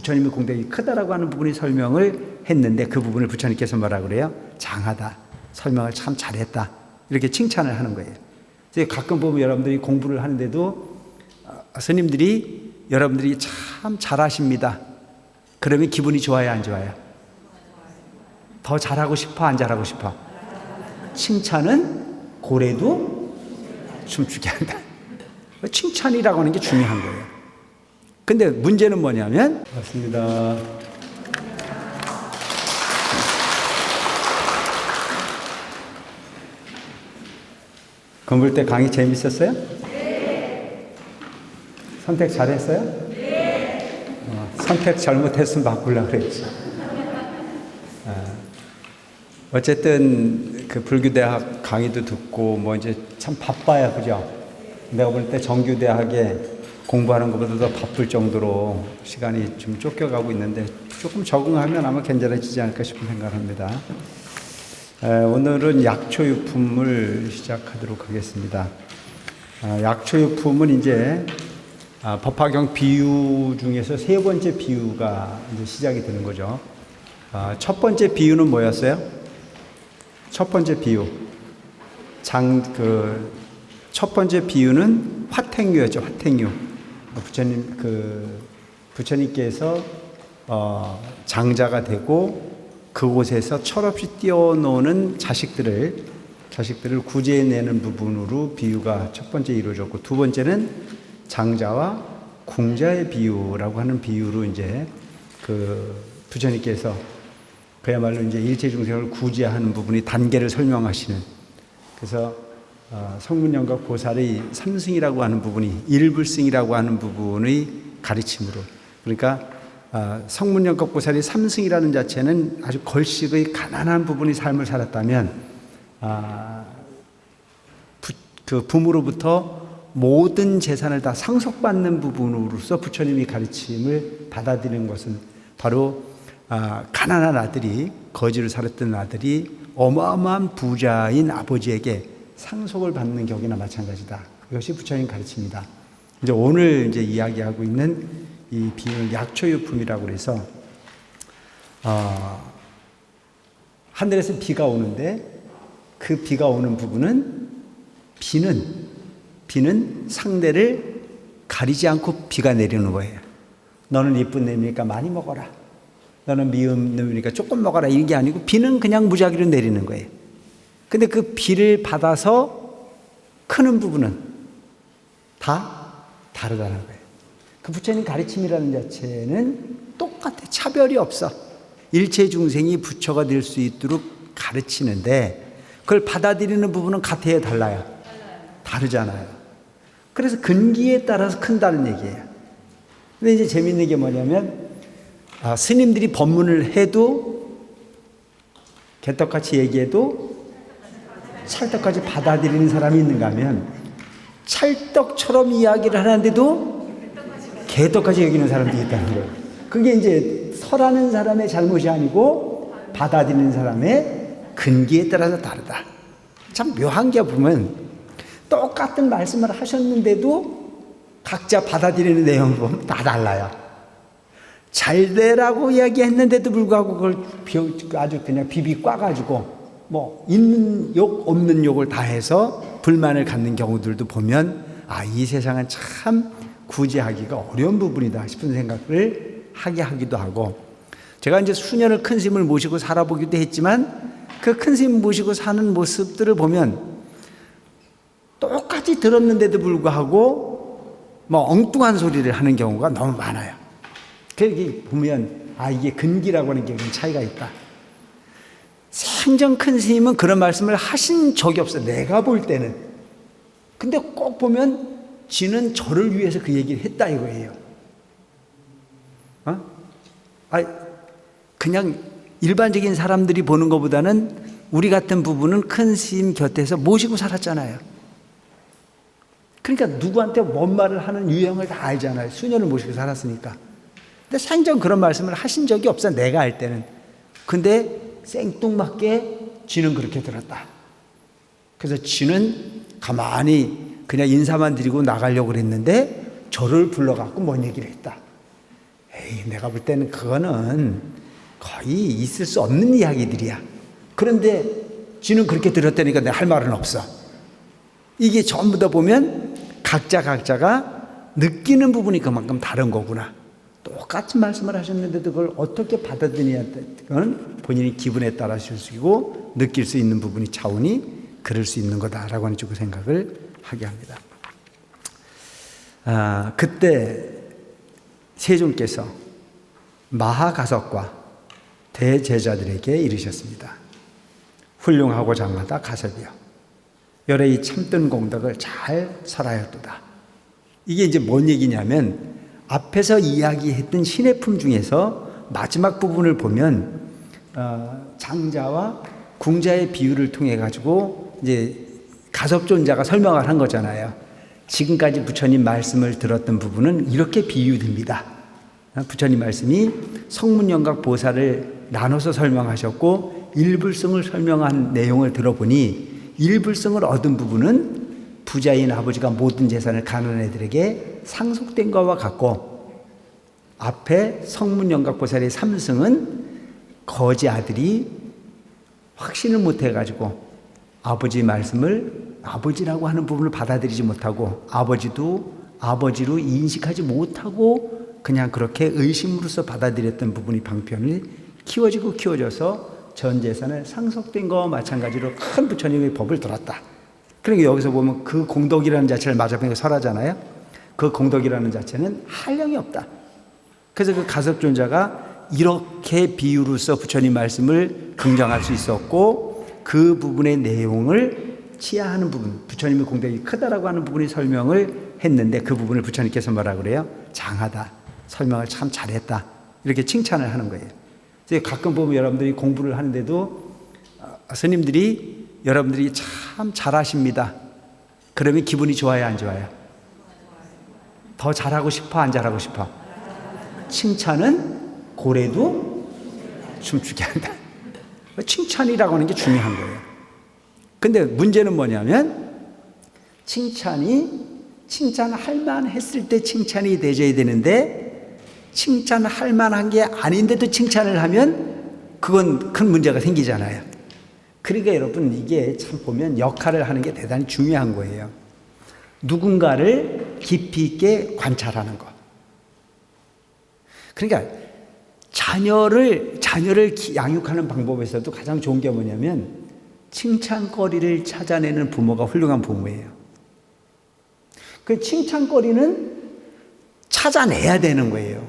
부처님의 공덕이 크다라고 하는 부분이 설명을 했는데 그 부분을 부처님께서 뭐라 그래요? 장하다. 설명을 참 잘했다. 이렇게 칭찬을 하는 거예요. 가끔 보면 여러분들이 공부를 하는데도 스님들이 여러분들이 참 잘하십니다. 그러면 기분이 좋아요, 안 좋아요? 더 잘하고 싶어, 안 잘하고 싶어? 칭찬은 고래도 춤추게 한다. 칭찬이라고 하는 게 중요한 거예요. 근데 문제는 뭐냐면, 맞습니다. 건물 때 강의 재밌었어요? 네. 선택 잘했어요? 네. 선택 잘못했으면 바꾸려고 그랬지. 어쨌든 그 불교대학 강의도 듣고 뭐 이제 참 바빠요, 그죠? 내가 볼 때 정규대학에 공부하는 것보다 더 바쁠 정도로 시간이 좀 쫓겨가고 있는데 조금 적응하면 아마 괜찮아지지 않을까 싶은 생각을 합니다. 오늘은 약초유품을 시작하도록 하겠습니다. 약초유품은 이제 법화경 비유 중에서 세 번째 비유가 이제 시작이 되는 거죠. 첫 번째 비유는 뭐였어요? 첫 번째 비유. 첫 번째 비유는 화택류였죠. 화택류. 부처님께서 장자가 되고 그곳에서 철없이 뛰어노는 자식들을 구제해내는 부분으로 비유가 첫 번째 이루어졌고, 두 번째는 장자와 궁자의 비유라고 하는 비유로 이제 부처님께서 그야말로 이제 일체 중생을 구제하는 부분이 단계를 설명하시는, 그래서 성문영각 보살의 삼승이라고 하는 부분이 일불승이라고 하는 부분의 가르침으로, 그러니까 성문영각 보살이 삼승이라는 자체는 아주 걸식의 가난한 부분의 삶을 살았다면 그 부모로부터 모든 재산을 다 상속받는 부분으로서 부처님이 가르침을 받아들이는 것은 바로 가난한 아들이, 거지를 살았던 아들이 어마어마한 부자인 아버지에게 상속을 받는 격이나 마찬가지다. 그것이 부처님 가르침이다. 이제 오늘 이제 이야기하고 있는 이 비유는 약초유품이라고 그래서 하늘에서 비가 오는데 그 비가 오는 부분은 비는 상대를 가리지 않고 비가 내리는 거예요. 너는 이쁜 놈이니까 많이 먹어라. 너는 미운 놈이니까 조금 먹어라. 이런 게 아니고 비는 그냥 무작위로 내리는 거예요. 근데 그 비를 받아서 크는 부분은 다 다르다는 거예요. 그 부처님 가르침이라는 자체는 똑같아. 차별이 없어. 일체 중생이 부처가 될 수 있도록 가르치는데 그걸 받아들이는 부분은 같아요, 달라요? 다르잖아요. 그래서 근기에 따라서 큰다는 얘기예요. 근데 이제 재밌는 게 뭐냐면 스님들이 법문을 해도 개떡같이 얘기해도 찰떡같이 받아들이는 사람이 있는가 하면 찰떡처럼 이야기를 하는데도 개떡같이 여기는 사람도 있다는 거예요. 그게 이제 설하는 사람의 잘못이 아니고 받아들이는 사람의 근기에 따라서 다르다. 참 묘한 게 보면 똑같은 말씀을 하셨는데도 각자 받아들이는 내용을 보면 다 달라요. 잘 되라고 이야기했는데도 불구하고 그걸 아주 그냥 비비 꽈가지고 뭐 있는 욕 없는 욕을 다 해서 불만을 갖는 경우들도 보면 이 세상은 참 구제하기가 어려운 부분이다 싶은 생각을 하게 하기도 하고, 제가 이제 수년을 큰 스님을 모시고 살아보기도 했지만 그 큰 스님 모시고 사는 모습들을 보면 똑같이 들었는데도 불구하고 뭐 엉뚱한 소리를 하는 경우가 너무 많아요. 그게 보면 이게 근기라고 하는 게 차이가 있다. 생전 큰 스님은 그런 말씀을 하신 적이 없어요. 내가 볼 때는. 근데 꼭 보면 지는 저를 위해서 그 얘기를 했다 이거예요. 그냥 일반적인 사람들이 보는 것보다는 우리 같은 부부는 큰 스님 곁에서 모시고 살았잖아요. 그러니까 누구한테 뭔 말을 하는 유형을 다 알잖아요. 수년을 모시고 살았으니까. 근데 생전 그런 말씀을 하신 적이 없어, 내가 알 때는. 근데 생뚱맞게 지는 그렇게 들었다. 그래서 지는 가만히 그냥 인사만 드리고 나가려고 그랬는데 저를 불러갖고 뭔 얘기를 했다. 에이, 내가 볼 때는 그거는 거의 있을 수 없는 이야기들이야. 그런데 지는 그렇게 들었다니까 내가 할 말은 없어. 이게 전부 다 보면 각자가 느끼는 부분이 그만큼 다른 거구나. 똑같은 말씀을 하셨는데도 그걸 어떻게 받아들이냐는 본인이 기분에 따라 쓰시고 느낄 수 있는 부분이 차원이 그럴 수 있는 거다라고 하는 쪽으로 생각을 하게 합니다. 그때 세존께서 마하가섭과 대제자들에게 이르셨습니다. 훌륭하고 장하다 가섭이여, 열의 이 참된 공덕을 잘 설하였도다. 이게 이제 뭔 얘기냐면 앞에서 이야기했던 신의 품 중에서 마지막 부분을 보면 장자와 궁자의 비유를 통해 가지고 이제 가섭존자가 설명을 한 거잖아요. 지금까지 부처님 말씀을 들었던 부분은 이렇게 비유됩니다. 부처님 말씀이 성문영각 보살을 나눠서 설명하셨고 일불성을 설명한 내용을 들어보니 일불성을 얻은 부분은 부자인 아버지가 모든 재산을 가난애들에게 상속된 것과 같고, 앞에 성문영각 보살의 삼승은 거지 아들이 확신을 못해가지고 아버지 말씀을 아버지라고 하는 부분을 받아들이지 못하고 아버지도 아버지로 인식하지 못하고 그냥 그렇게 의심으로써 받아들였던 부분이 방편이 키워져서 전 재산을 상속된 것과 마찬가지로 큰 부처님의 법을 들었다. 그러니까 여기서 보면 그 공덕이라는 자체를 맞아보니까 설하잖아요. 그 공덕이라는 자체는 한량이 없다. 그래서 그 가섭존자가 이렇게 비유로서 부처님 말씀을 긍정할 수 있었고, 그 부분의 내용을 치하하는 부분, 부처님의 공덕이 크다라고 하는 부분이 설명을 했는데 그 부분을 부처님께서 뭐라 그래요? 장하다. 설명을 참 잘했다. 이렇게 칭찬을 하는 거예요. 그래서 가끔 보면 여러분들이 공부를 하는데도 스님들이 여러분들이 참 잘하십니다. 그러면 기분이 좋아요, 안 좋아요? 더 잘하고 싶어, 안 잘하고 싶어? 칭찬은 고래도 춤추게 한다. 칭찬이라고 하는 게 중요한 거예요. 근데 문제는 뭐냐면 칭찬할 만했을 때 칭찬이 되져야 되는데 칭찬할 만한 게 아닌데도 칭찬을 하면 그건 큰 문제가 생기잖아요. 그러니까 여러분 이게 참 보면 역할을 하는 게 대단히 중요한 거예요. 누군가를 깊이 있게 관찰하는 것. 그러니까 자녀를 양육하는 방법에서도 가장 좋은 게 뭐냐면 칭찬거리를 찾아내는 부모가 훌륭한 부모예요. 그 칭찬거리는 찾아내야 되는 거예요.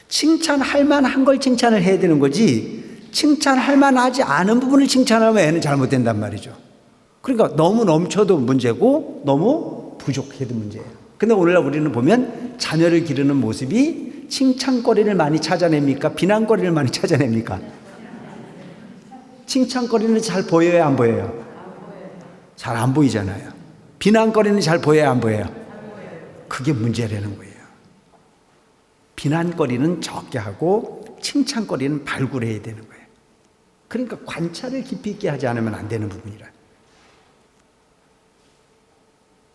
칭찬할 만한 걸 칭찬을 해야 되는 거지, 칭찬할 만하지 않은 부분을 칭찬하면 애는 잘못된단 말이죠. 그러니까 너무 넘쳐도 문제고 너무 부족해도 문제예요. 근데 오늘날 우리는 보면 자녀를 기르는 모습이 칭찬거리를 많이 찾아냅니까? 비난거리를 많이 찾아냅니까? 칭찬거리는 잘 보여요, 안 보여요? 잘 안 보이잖아요. 비난거리는 잘 보여요, 안 보여요? 그게 문제라는 거예요. 비난거리는 적게 하고 칭찬거리는 발굴해야 되는 거예요. 그러니까 관찰을 깊이 있게 하지 않으면 안 되는 부분이라.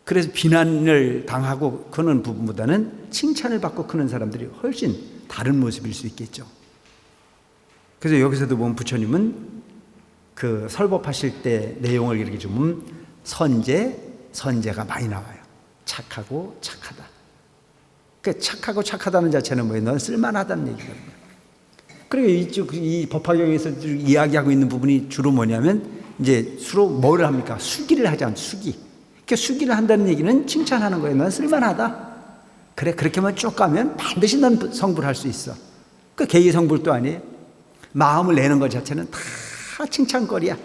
그래서 비난을 당하고 크는 부분보다는 칭찬을 받고 크는 사람들이 훨씬 다른 모습일 수 있겠죠. 그래서 여기서도 보면 부처님은 그 설법하실 때 내용을 이렇게 좀 선제가 많이 나와요. 착하고 착하다. 그 착하고 착하다는 자체는 뭐예요? 넌 쓸만하다는 얘기거든요. 그리고 이 법화경에서 이야기하고 있는 부분이 주로 뭐냐면 이제 주로 뭐를 합니까? 수기를 하자면 수기. 그러니까 수기를 한다는 얘기는 칭찬하는 거예요. 넌 쓸만하다. 그래, 그렇게만 쭉 가면 반드시 넌 성불할 수 있어. 그 개의 성불도 아니에요. 마음을 내는 것 자체는 다 칭찬거리야.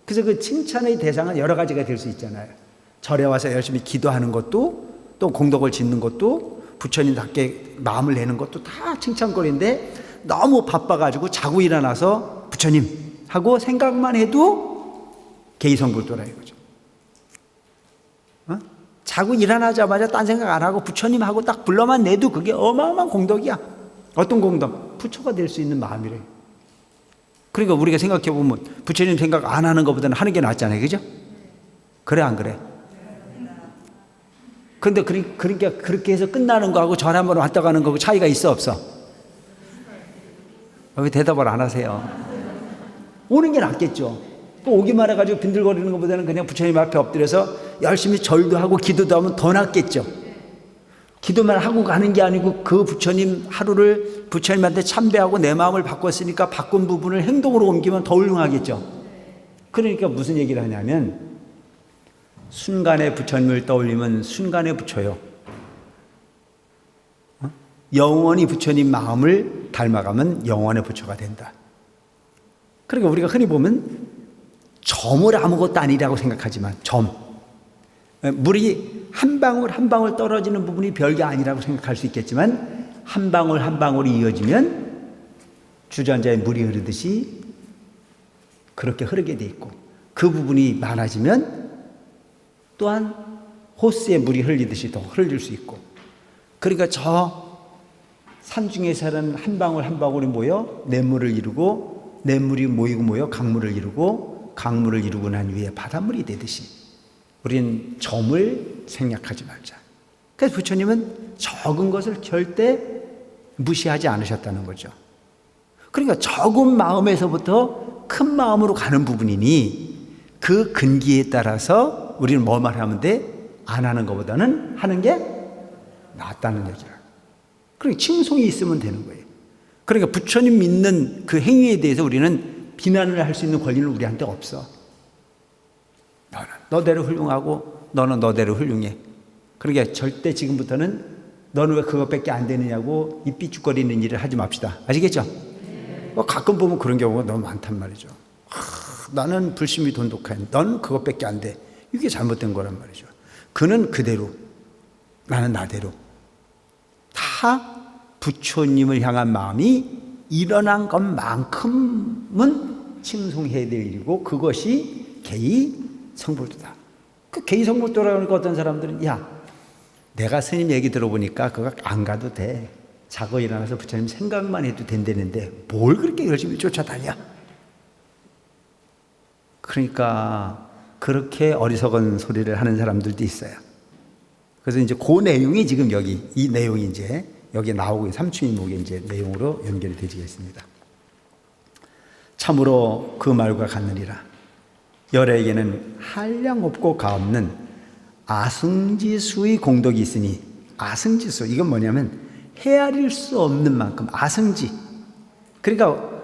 그래서 그 칭찬의 대상은 여러 가지가 될 수 있잖아요. 절에 와서 열심히 기도하는 것도, 또 공덕을 짓는 것도, 부처님답게 마음을 내는 것도 다 칭찬거리인데 너무 바빠가지고 자고 일어나서 부처님 하고 생각만 해도 개의성불도라 이거죠. 자고 일어나자마자 딴 생각 안 하고 부처님 하고 딱 불러만 내도 그게 어마어마한 공덕이야. 어떤 공덕? 부처가 될 수 있는 마음이래요. 그러니까 우리가 생각해 보면 부처님 생각 안 하는 것보다는 하는 게 낫잖아요, 그죠? 그래 안 그래? 그런데 그러니까 그렇게 해서 끝나는 거하고 전화 한번 왔다 가는 거하고 차이가 있어 없어? 왜 대답을 안 하세요? 오는 게 낫겠죠. 오기만 해가지고 빈들거리는 것보다는 그냥 부처님 앞에 엎드려서 열심히 절도 하고 기도도 하면 더 낫겠죠. 기도만 하고 가는 게 아니고 그 부처님 하루를 부처님한테 참배하고 내 마음을 바꿨으니까 바꾼 부분을 행동으로 옮기면 더 훌륭하겠죠. 그러니까 무슨 얘기를 하냐면 순간에 부처님을 떠올리면 순간에 부처요. 영원히 부처님 마음을 닮아가면 영원의 부처가 된다. 그러니까 우리가 흔히 보면 점을 아무것도 아니라고 생각하지만 물이 한 방울 한 방울 떨어지는 부분이 별게 아니라고 생각할 수 있겠지만 한 방울 한 방울이 이어지면 주전자에 물이 흐르듯이 그렇게 흐르게 돼 있고 그 부분이 많아지면 또한 호스에 물이 흘리듯이 더 흘릴 수 있고 그러니까 저 산중에서는 한 방울 한 방울이 모여 냇물을 이루고 냇물이 모여 강물을 이루고 강물을 이루고 난 후에 바닷물이 되듯이 우리는 점을 생략하지 말자. 그래서 부처님은 적은 것을 절대 무시하지 않으셨다는 거죠. 그러니까 적은 마음에서부터 큰 마음으로 가는 부분이니 그 근기에 따라서 우리는 뭐만 하면 돼? 안 하는 것보다는 하는 게 낫다는 얘기를. 그러니까 칭송이 있으면 되는 거예요. 그러니까 부처님 믿는 그 행위에 대해서 우리는 비난을 할 수 있는 권리는 우리한테 없어. 너는 너대로 훌륭하고 너는 너대로 훌륭해. 그러니까 절대 지금부터는 너는 왜 그것밖에 안 되느냐고 이 삐죽거리는 일을 하지 맙시다. 아시겠죠? 가끔 보면 그런 경우가 너무 많단 말이죠. 나는 불심이 돈독한 넌 그것밖에 안 돼. 이게 잘못된 거란 말이죠. 그는 그대로 나는 나대로 다 부처님을 향한 마음이 일어난 것만큼은 칭송해야 될 일이고 그것이 개의 성불도다. 그 개의 성불도라고 하니까 어떤 사람들은 야 내가 스님 얘기 들어보니까 그거 안 가도 돼. 자고 일어나서 부처님 생각만 해도 된다는데 뭘 그렇게 열심히 쫓아다녀? 그러니까 그렇게 어리석은 소리를 하는 사람들도 있어요. 그래서 이제 그 내용이 지금 여기 이 내용이 이제 여기 나오고 삼추인목의 이제 내용으로 연결이 되지겠습니다. 참으로 그 말과 같느니라. 열애에게는 한량 없고 가없는 아승지수의 공덕이 있으니 아승지수 이건 뭐냐면 헤아릴 수 없는 만큼 아승지. 그러니까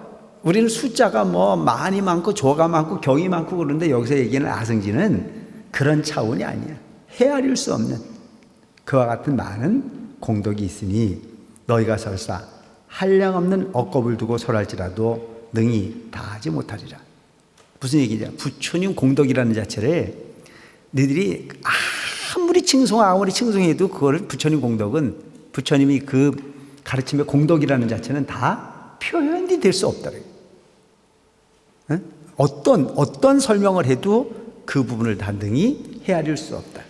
우리는 숫자가 뭐 많이 많고 조가 많고 경이 많고 그런데 여기서 얘기하는 아승지는 그런 차원이 아니야. 헤아릴 수 없는 그와 같은 많은 공덕이 있으니 너희가 설사 한량없는 억겁을 두고 설할지라도 능히 다하지 못하리라. 무슨 얘기냐? 부처님 공덕이라는 자체를 너희들이 아무리 칭송해도 그거를 부처님 공덕은 부처님이 그 가르침의 공덕이라는 자체는 다 표현이 될 수 없다. 어떤 설명을 해도 그 부분을 다 능히 헤아릴 수 없다.